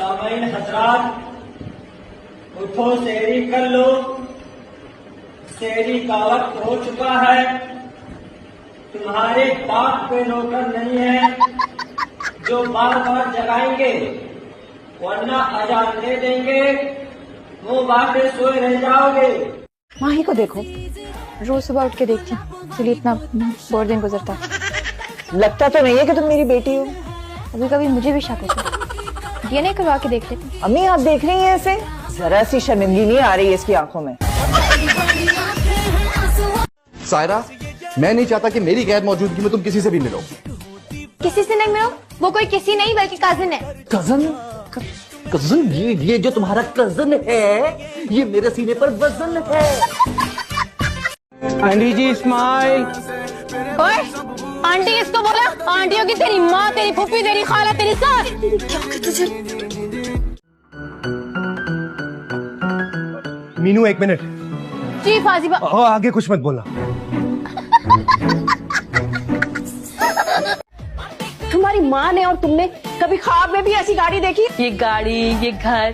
सामईन हजरात, उठो सहरी कर लो। सहरी का वक्त हो चुका है। तुम्हारे बाप पे नौकर नहीं है जो बार बार जगाएंगे, वरना अजान दे देंगे, मुंह बांधे सोए रह जाओगे। माही को देखो, रोज सुबह उठ के देखती हूँ, इसलिए इतना बोर दिन गुजरता है। लगता तो नहीं है कि तुम मेरी बेटी हो। कभी कभी मुझे भी शक होता है। डीएनए करवा के देख लेते। अम्मी आप देख रही हैं ऐसे? जरा सी शर्मिंदगी नहीं आ रही है इसकी आंखों में। सायरा, मैं नहीं चाहता कि मेरी गैर मौजूदगी में तुम किसी से भी मिलो। किसी से नहीं मिलो? वो कोई किसी नहीं बल्कि कजिन है। कजन? कजन? ये जो तुम्हारा कजन है, ये मेरे सीने पर वजन है। आंटी जी स्माइल। ओए, आंटी किसको बोला? आंटी होगी तेरी माँ, तेरी फूफी, तेरी खाला, तेरी सास। मीनू एक मिनट। जी फाजिबा। आगे कुछ मत बोलना। तुम्हारी माँ ने और तुमने कभी ख्वाब में भी ऐसी गाड़ी देखी? ये गाड़ी, ये घर,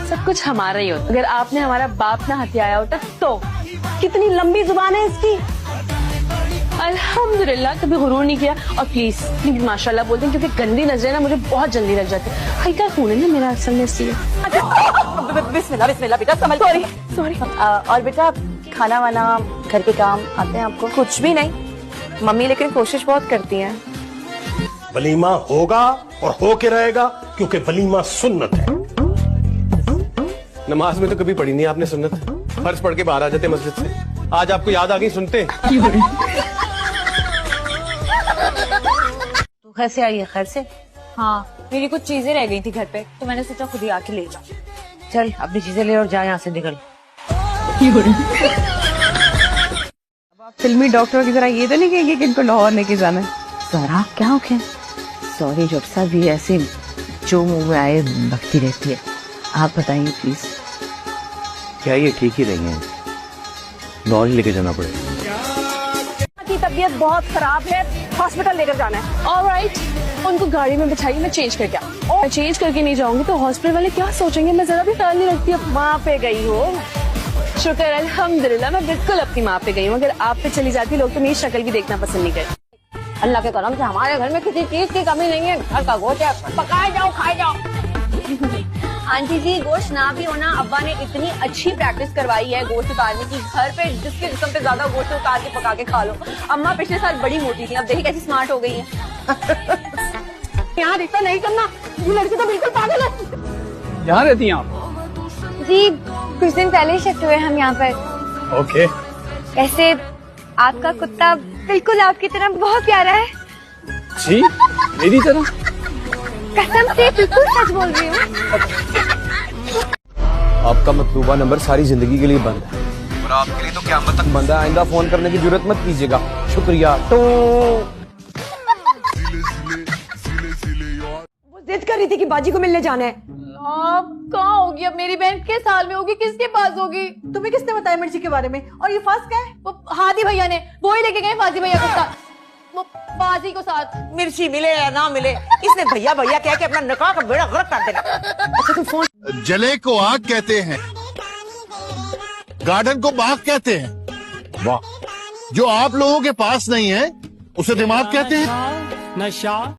सब कुछ हमारा ही होता। अगर आपने हमारा बाप ना हथियाया होता तो। कितनी लंबी जुबान है इसकी। अल्हम्दुलिल्लाह कभी गुरूर नहीं किया। और प्लीज माशाल्लाह बोलते हैं, क्योंकि गंदी नजरें ना मुझे बहुत जल्दी लग जाती है। हल्का खून है ना मेरा असल में, इसलिए। बिस्मिल्लाह बिस्मिल्लाह बेटा, समझ। सॉरी। और बेटा खाना वाना घर के काम आते हैं आपको? कुछ भी नहीं मम्मी, लेकिन कोशिश बहुत करती हैं। वलीमा होगा और होके रहेगा, क्योंकि वलीमा सुन्नत है। नमाज में तो कभी पढ़ी नहीं आपने सुन्नत। फर्ज पढ़ के बाहर आ जाते मस्जिद से। आज आपको याद आ गई सुनते। तो घर से आई है? घर से? हाँ, मेरी कुछ चीजें रह गई थी घर पे, तो मैंने सोचा खुद ही आके ले जाऊं। चल अपनी चीजें ले और जा यहाँ से निकल। फिल्मी डॉक्टर की तरह ये तो नहीं कहेगी कि इनको लाहौर लेके जाना है। सारा क्या हो गया? सॉरी डॉक्टर साहब, ये ऐसे जो मुंह में आए बकती रहती है। आप बताइए प्लीज। क्या ये ठीक ही नहीं है? लाहौर लेके जाना पड़ेगा। की तबीयत बहुत खराब है, हॉस्पिटल लेकर जाना है। ऑलराइट, उनको गाड़ी में बिठाइए, मैं चेंज करके आऊँ। मैं चेंज करके नहीं जाऊंगी तो हॉस्पिटल वाले क्या सोचेंगे, मैं जरा भी ख्याल नहीं रखती। अब वहाँ पे गई हो? शुक्र अल्हम्दुलिल्लाह, मैं बिल्कुल अपनी माँ पे गई हूँ। अगर आप पे चली जाती लोग तो मेरी शक्ल भी देखना पसंद नहीं करते। अल्लाह के करम से हमारे घर में किसी चीज की कमी नहीं है। घर का गोश्त है, पकाए जाओ खाए जाओ। आंटी जी गोश्त ना भी होना, अब्बा ने इतनी अच्छी प्रैक्टिस करवाई है गोश्त उतारने की। घर पे जिसके जिस्म पे ज्यादा गोश्त उतार के पका के खा लो। अम्मा पिछले साल बड़ी मोटी थी, अब देखिए कैसी स्मार्ट हो गई है। यहाँ रिश्ता नहीं करना, ये लड़की तो बिल्कुल पागल है। यहाँ रहती हैं आप? जी कुछ दिन पहले ही शिफ्ट हुए हम यहाँ पर। ओके। वैसे आपका कुत्ता बिल्कुल आपकी तरह बहुत प्यारा है। जी मेरी तरह? कसम से बिल्कुल सच बोल रही हूँ। आपका मतलूबा नंबर सारी जिंदगी के लिए बंद है, और आपके लिए तो क़यामत तक बंद है। आइंदा फोन करने की जरूरत मत कीजिएगा। शुक्रिया। तो वो जिद कर रही थी कि बाजी को मिलने जाना है। कहाँ होगी अब मेरी बहन? किस साल में होगी? किसके पास होगी? तुम्हें किसने बताया मिर्ची के बारे में? और ये फर्स्ट क्या है? वो हादी भैया ने, वो ही लेके गए फाजी भैया के साथ, वो बाजी को साथ। मिर्ची मिले या ना मिले, इसने भैया भैया कह के अपना निकाह का बेड़ा गर्क कर देना। अच्छा तुम फोन। जले को आग कहते हैं, गार्डन को बाग कहते हैं। वाह, जो आप लोगों के पास नहीं है उसे दिमाग कहते हैं। नशा